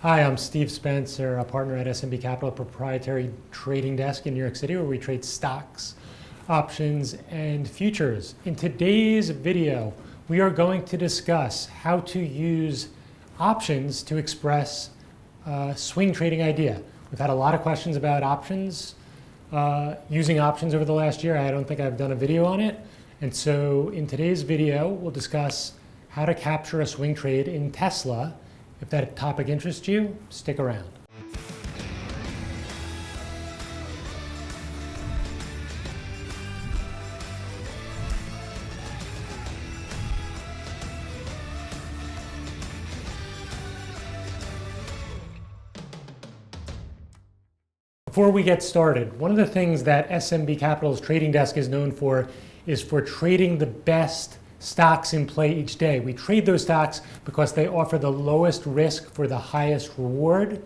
Hi, I'm Steve Spencer, a partner at SMB Capital, a proprietary trading desk in New York City where we trade stocks, options, and futures. In today's video, we are going to discuss how to use options to express a swing trading idea. We've had a lot of questions about options, using options over the last year. I don't think I've done a video on it. And so in today's video, we'll discuss how to capture a swing trade in Tesla. If that topic interests you, stick around. Before we get started, one of the things that SMB Capital's trading desk is known for is for trading the best stocks in play each day. We trade those stocks because they offer the lowest risk for the highest reward.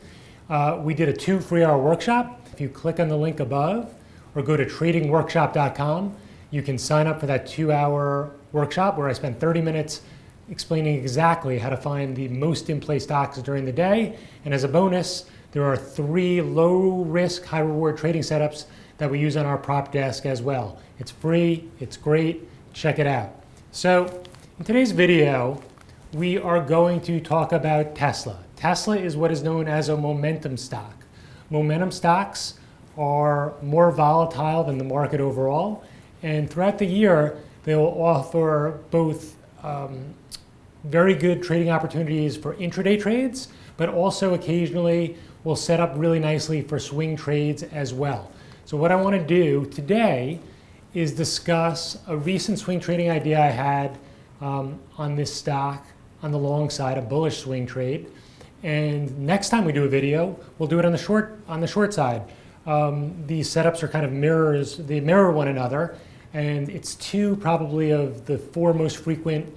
We did a 2 free-hour workshop. If you click on the link above or go to tradingworkshop.com, you can sign up for that 2-hour workshop where I spent 30 minutes explaining exactly how to find the most in-play stocks during the day. And as a bonus, there are 3 low-risk, high-reward trading setups that we use on our prop desk as well. It's free, it's great, check it out. So in today's video, we are going to talk about Tesla. Tesla is what is known as a momentum stock. Momentum stocks are more volatile than the market overall, and throughout the year, they will offer both very good trading opportunities for intraday trades, but also occasionally will set up really nicely for swing trades as well. So what I want to do today is discuss a recent swing trading idea I had on this stock on the long side, a bullish swing trade. And next time we do a video, we'll do it on the short side. These setups are kind of mirrors, they mirror one another, and it's 2 probably of the 4 most frequent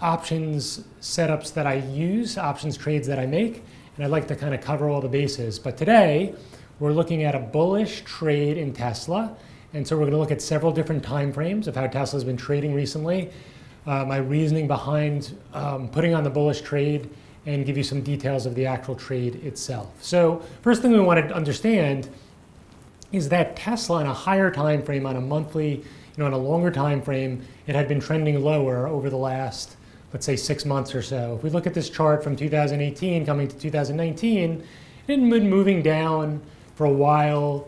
options setups that I use, options trades that I make, and I'd like to kind of cover all the bases. But today, we're looking at a bullish trade in Tesla. And so we're going to look at several different time frames of how Tesla's been trading recently, my reasoning behind putting on the bullish trade, and give you some details of the actual trade itself. So first thing we want to understand is that Tesla on a higher time frame, on a monthly, on a longer time frame, it had been trending lower over the last, let's say, 6 months or so. If we look at this chart from 2018 coming to 2019, it had been moving down for a while,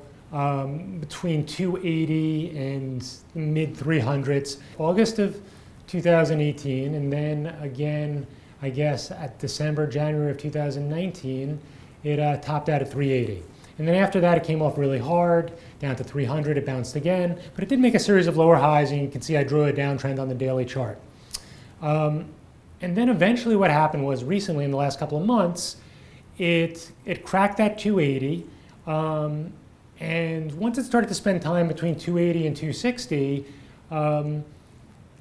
between 280 and mid 300s, August of 2018, and then again, I guess at December, January of 2019, it topped out at 380. And then after that, it came off really hard, down to 300, it bounced again, but it did make a series of lower highs, and you can see I drew a downtrend on the daily chart. And then eventually what happened was recently, in the last couple of months, it cracked that 280, and once it started to spend time between 280 and 260,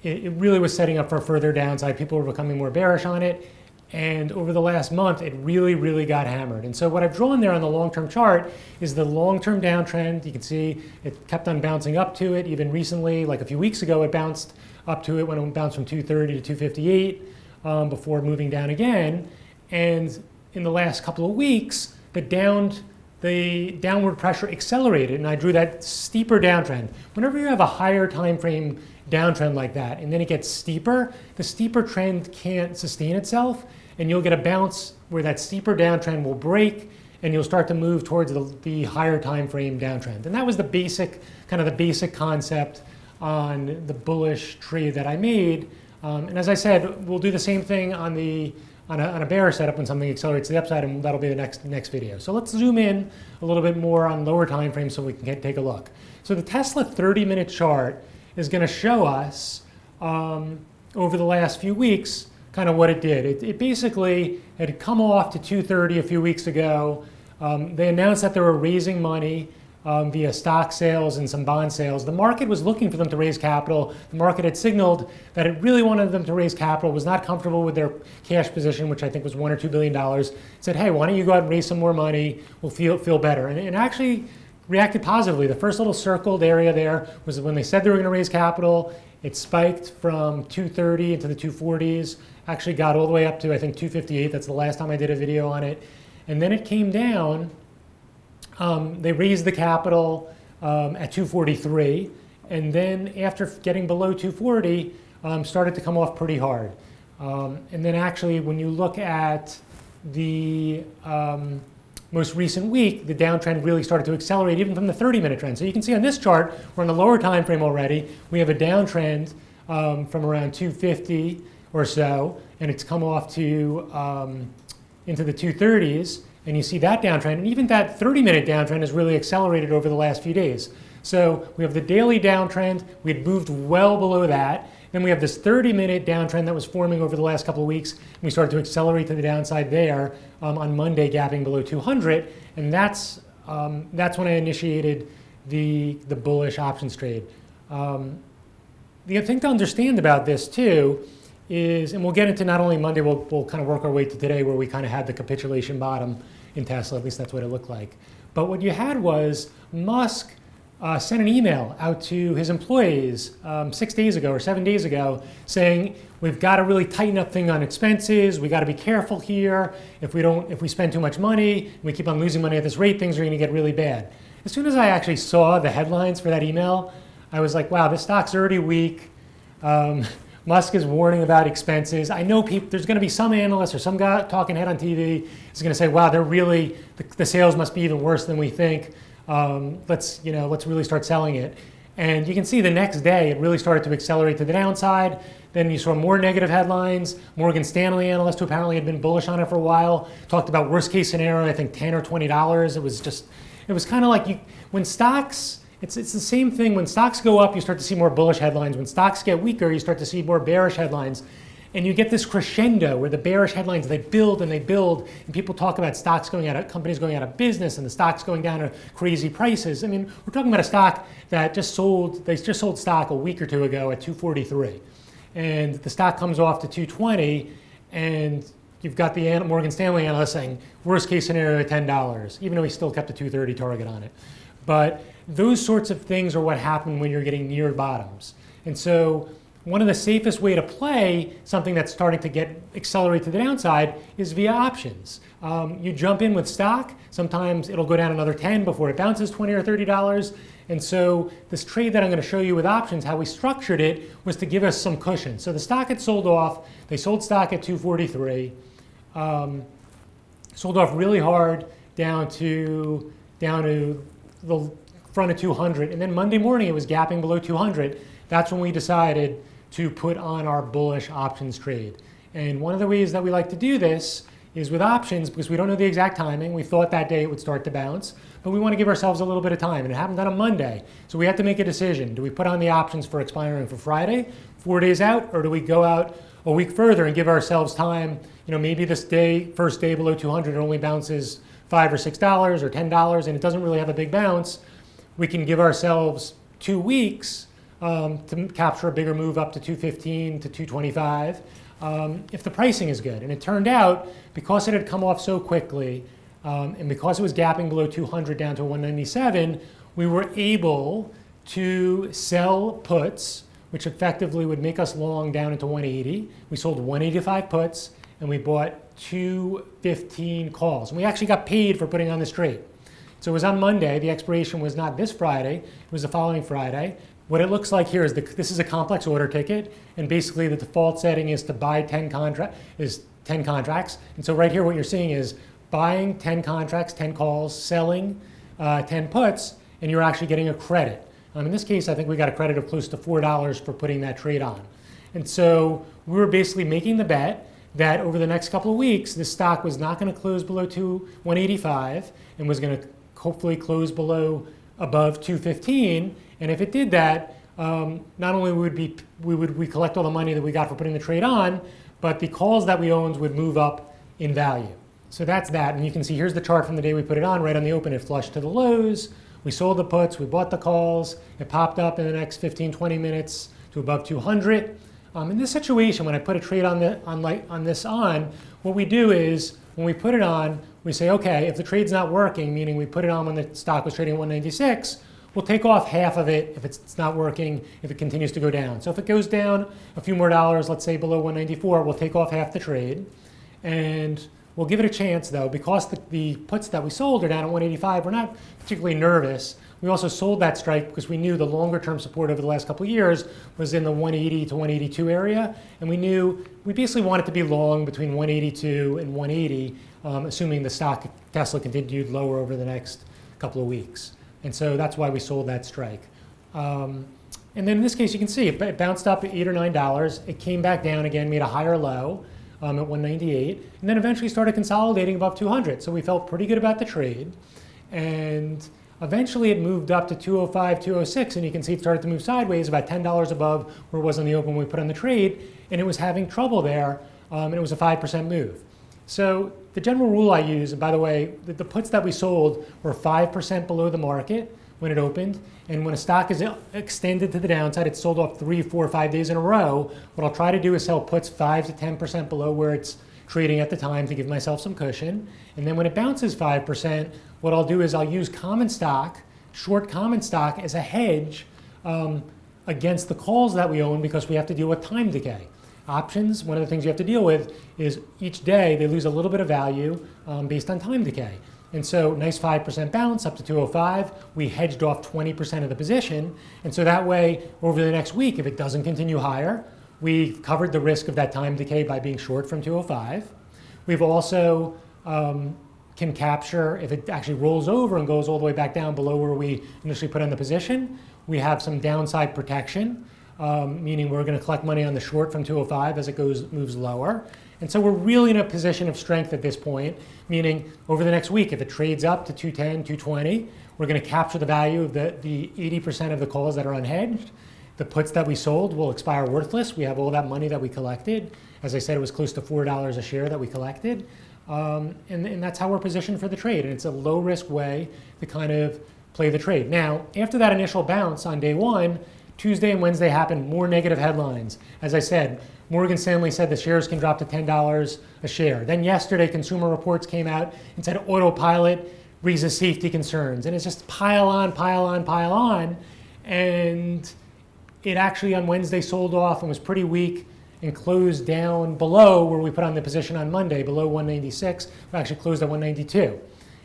it really was setting up for a further downside. People were becoming more bearish on it. And over the last month, it really got hammered. And so what I've drawn there on the long-term chart is the long-term downtrend. You can see it kept on bouncing up to it. Even recently, like a few weeks ago, it bounced up to it when it bounced from 230 to 258 before moving down again. And in the last couple of weeks, the downward pressure accelerated, and I drew that steeper downtrend. Whenever you have a higher time frame downtrend like that, and then it gets steeper, the steeper trend can't sustain itself, and you'll get a bounce where that steeper downtrend will break, and you'll start to move towards the higher time frame downtrend. And that was the basic concept on the bullish trade that I made. And as I said, we'll do the same thing on a bear setup when something accelerates to the upside, and that'll be the next video. So let's zoom in a little bit more on lower time frames so we can take a look. So the Tesla 30-minute chart is going to show us over the last few weeks kind of what it did. It basically had come off to 230 a few weeks ago. They announced that they were raising money via stock sales and some bond sales. The market was looking for them to raise capital. The market had signaled that it really wanted them to raise capital, was not comfortable with their cash position, which I think was $1 or $2 billion. Said, hey, why don't you go out and raise some more money? We'll feel better. And actually, reacted positively. The first little circled area there was when they said they were going to raise capital. It spiked from 230 into the 240s, actually got all the way up to, I think, 258. That's the last time I did a video on it. And then it came down. They raised the capital at 243. And then after getting below 240, started to come off pretty hard. And then actually, when you look at the most recent week, the downtrend really started to accelerate even from the 30-minute trend. So you can see on this chart, we're in the lower time frame already. We have a downtrend from around 250 or so, and it's come off to into the 230s. And you see that downtrend, and even that 30-minute downtrend has really accelerated over the last few days. So we have the daily downtrend. We had moved well below that. Then we have this 30-minute downtrend that was forming over the last couple of weeks. And we started to accelerate to the downside there on Monday, gapping below 200. And that's when I initiated the bullish options trade. The thing to understand about this too is, and we'll get into not only Monday, we'll kind of work our way to today where we kind of had the capitulation bottom in Tesla, at least that's what it looked like. But what you had was Musk sent an email out to his employees 6 days ago or 7 days ago saying, we've got to really tighten up things on expenses. We got to be careful here. If we spend too much money, we keep on losing money at this rate, things are going to get really bad. As soon as I actually saw the headlines for that email, I was like, wow, this stock's already weak. Musk is warning about expenses. I know there's going to be some analyst or some guy talking head on TV is going to say, wow, they're really, the sales must be even worse than we think. Let's really start selling it. And you can see the next day it really started to accelerate to the downside. Then you saw more negative headlines. Morgan Stanley analyst, who apparently had been bullish on it for a while, talked about worst case scenario, I think $10 or $20. It was kind of like when stocks, it's the same thing. When stocks go up, you start to see more bullish headlines. When stocks get weaker, you start to see more bearish headlines. And you get this crescendo where the bearish headlines, they build, and people talk about stocks going out of, companies going out of business, and the stocks going down to crazy prices. I mean, we're talking about a stock that they just sold stock a week or two ago at 243. And the stock comes off to 220, and you've got the Morgan Stanley analyst saying, worst case scenario at $10, even though he still kept a 230 target on it. But those sorts of things are what happen when you're getting near bottoms. And so one of the safest way to play something that's starting to get accelerate to the downside is via options. You jump in with stock. Sometimes it'll go down another 10 before it bounces $20 or $30. And so this trade that I'm going to show you with options, how we structured it, was to give us some cushion. So the stock had sold off. They sold stock at 243. Sold off really hard down to the front of 200. And then Monday morning it was gapping below 200. That's when we decided to put on our bullish options trade. And one of the ways that we like to do this is with options, because we don't know the exact timing. We thought that day it would start to bounce, but we want to give ourselves a little bit of time. And it happened on a Monday. So we have to make a decision. Do we put on the options for expiring for Friday, 4 days out, or do we go out a week further and give ourselves time? Maybe this first day below 200, it only bounces $5 or $6 or $10, and it doesn't really have a big bounce. We can give ourselves 2 weeks to capture a bigger move up to 215 to 225 if the pricing is good. And it turned out, because it had come off so quickly and because it was gapping below 200 down to 197, we were able to sell puts, which effectively would make us long down into 180. We sold 185 puts and we bought 215 calls. And we actually got paid for putting on this trade. So it was on Monday. The expiration was not this Friday. It was the following Friday. What it looks like here is this is a complex order ticket, and basically the default setting is to buy 10 contracts. And so right here what you're seeing is buying 10 contracts, 10 calls, selling 10 puts, and you're actually getting a credit. In this case, I think we got a credit of close to $4 for putting that trade on. And so we were basically making the bet that over the next couple of weeks, this stock was not going to close below 185 and was going to hopefully close above 215. And if it did that, not only would we collect all the money that we got for putting the trade on, but the calls that we owned would move up in value. So that's that. And you can see here's the chart from the day we put it on. Right on the open, it flushed to the lows. We sold the puts. We bought the calls. It popped up in the next 15, 20 minutes to above 200. In this situation, when I put a trade on this, what we do is when we put it on, we say, okay, if the trade's not working, meaning we put it on when the stock was trading at 196, we'll take off half of it if it's not working, if it continues to go down. So if it goes down a few more dollars, let's say below 194, we'll take off half the trade. And we'll give it a chance, though, because the puts that we sold are down at 185. We're not particularly nervous. We also sold that strike because we knew the longer-term support over the last couple of years was in the 180 to 182 area. And we knew we basically wanted to be long between 182 and 180, assuming the stock Tesla continued lower over the next couple of weeks. And so that's why we sold that strike. And then in this case, you can see it bounced up at $8 or $9. It came back down again, made a higher low at 198, and then eventually started consolidating above 200. So we felt pretty good about the trade. And eventually it moved up to 205, 206, and you can see it started to move sideways about $10 above where it was on the open when we put on the trade, and it was having trouble there, and it was a 5% move. So the general rule I use, and by the way, the puts that we sold were 5% below the market when it opened, and when a stock is extended to the downside, it's sold off 3, 4, 5 days in a row. What I'll try to do is sell puts 5 to 10% below where it's trading at the time to give myself some cushion. And then when it bounces 5%, what I'll do is I'll use common stock, short common stock, as a hedge against the calls that we own because we have to deal with time decay. Options, one of the things you have to deal with is each day they lose a little bit of value based on time decay. And so nice 5% bounce up to 205. We hedged off 20% of the position. And so that way, over the next week, if it doesn't continue higher, we've covered the risk of that time decay by being short from 205. We've also can capture, if it actually rolls over and goes all the way back down below where we initially put in the position, we have some downside protection, meaning we're going to collect money on the short from 205 as it moves lower. And so we're really in a position of strength at this point, meaning over the next week, if it trades up to 210, 220, we're going to capture the value of the 80% of the calls that are unhedged. The puts that we sold will expire worthless. We have all that money that we collected. As I said, it was close to $4 a share that we collected. And that's how we're positioned for the trade. And it's a low-risk way to kind of play the trade. Now, after that initial bounce on day one, Tuesday and Wednesday happened, more negative headlines. As I said, Morgan Stanley said the shares can drop to $10 a share. Then yesterday, Consumer Reports came out and said autopilot raises safety concerns. And it's just pile on, pile on, pile on. And it actually on Wednesday sold off and was pretty weak and closed down below where we put on the position on Monday, below 196. We actually closed at 192.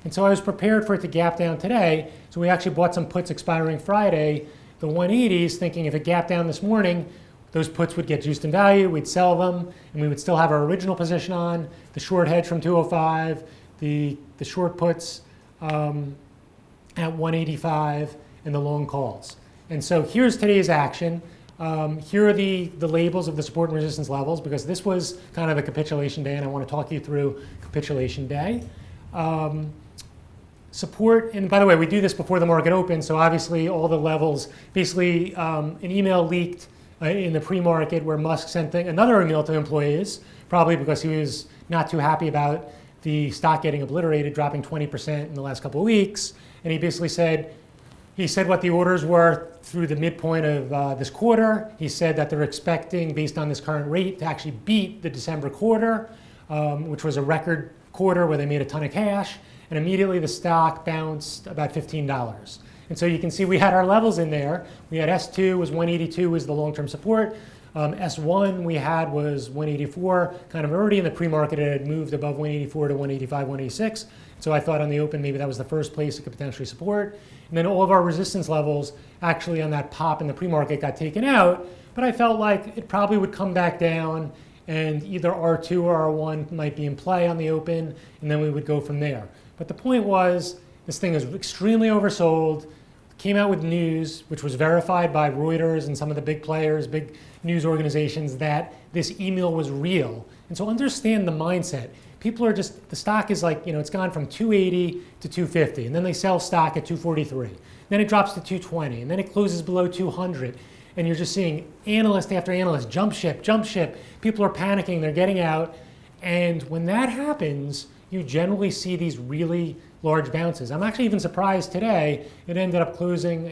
And so I was prepared for it to gap down today. So we actually bought some puts expiring Friday, the 180s, thinking if it gapped down this morning, those puts would get juiced in value, we'd sell them, and we would still have our original position on, the short hedge from 205, the short puts at 185, and the long calls. And so here's today's action. Here are the labels of the support and resistance levels, because this was kind of a capitulation day, and I want to talk you through capitulation day. Support, and by the way, we do this before the market opens, so obviously all the levels, basically an email leaked in the pre-market where Musk sent another email to employees, probably because he was not too happy about the stock getting obliterated, dropping 20% in the last couple of weeks. And he basically said, what the orders were through the midpoint of this quarter. He said that they're expecting, based on this current rate, to actually beat the December quarter, which was a record quarter where they made a ton of cash. And immediately the stock bounced about $15. And so you can see we had our levels in there. We had S2 was 182 was the long-term support. S1 we had was 184, kind of already in the pre-market. It had moved above 184 to 185, 186. So I thought on the open maybe that was the first place it could potentially support. And then all of our resistance levels actually on that pop in the pre-market got taken out. But I felt like it probably would come back down and either R2 or R1 might be in play on the open, and then we would go from there. But the point was, this thing is extremely oversold, came out with news, which was verified by Reuters and some of the big players, big news organizations, that this email was real. And so understand the mindset. People are just, the stock is like, it's gone from 280 to 250, and then they sell stock at 243. Then it drops to 220, and then it closes below 200. And you're just seeing analyst after analyst, jump ship, jump ship. People are panicking, they're getting out. And when that happens, you generally see these really large bounces. I'm actually even surprised today, it ended up closing,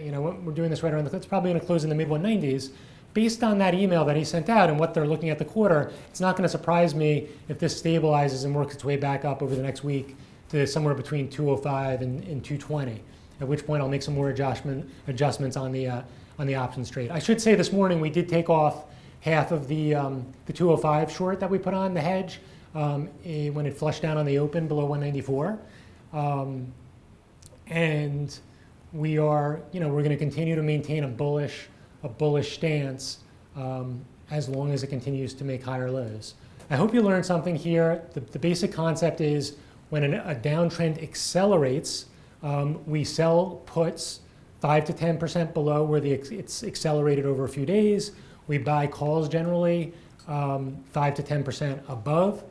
we're doing this right around it's probably going to close in the mid-190s, based on that email that he sent out and what they're looking at the quarter, it's not going to surprise me if this stabilizes and works its way back up over the next week to somewhere between 205 and 220, at which point I'll make some more adjustments on the options trade. I should say this morning we did take off half of the 205 short that we put on the hedge when it flushed down on the open below 194. And we are, we're going to continue to maintain a bullish stance as long as it continues to make higher lows. I hope you learned something here. The basic concept is when a downtrend accelerates, we sell puts 5 to 10% below where it's accelerated over a few days. We buy calls generally 5 to 10% above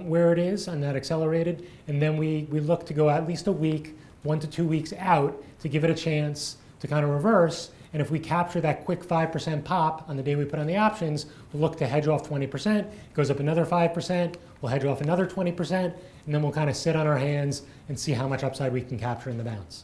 where it is on that accelerated. And then we look to go at least a week, 1 to 2 weeks out to give it a chance to kind of reverse. And if we capture that quick 5% pop on the day we put on the options, we'll look to hedge off 20%. It goes up another 5%, we'll hedge off another 20%, and then we'll kind of sit on our hands and see how much upside we can capture in the bounce.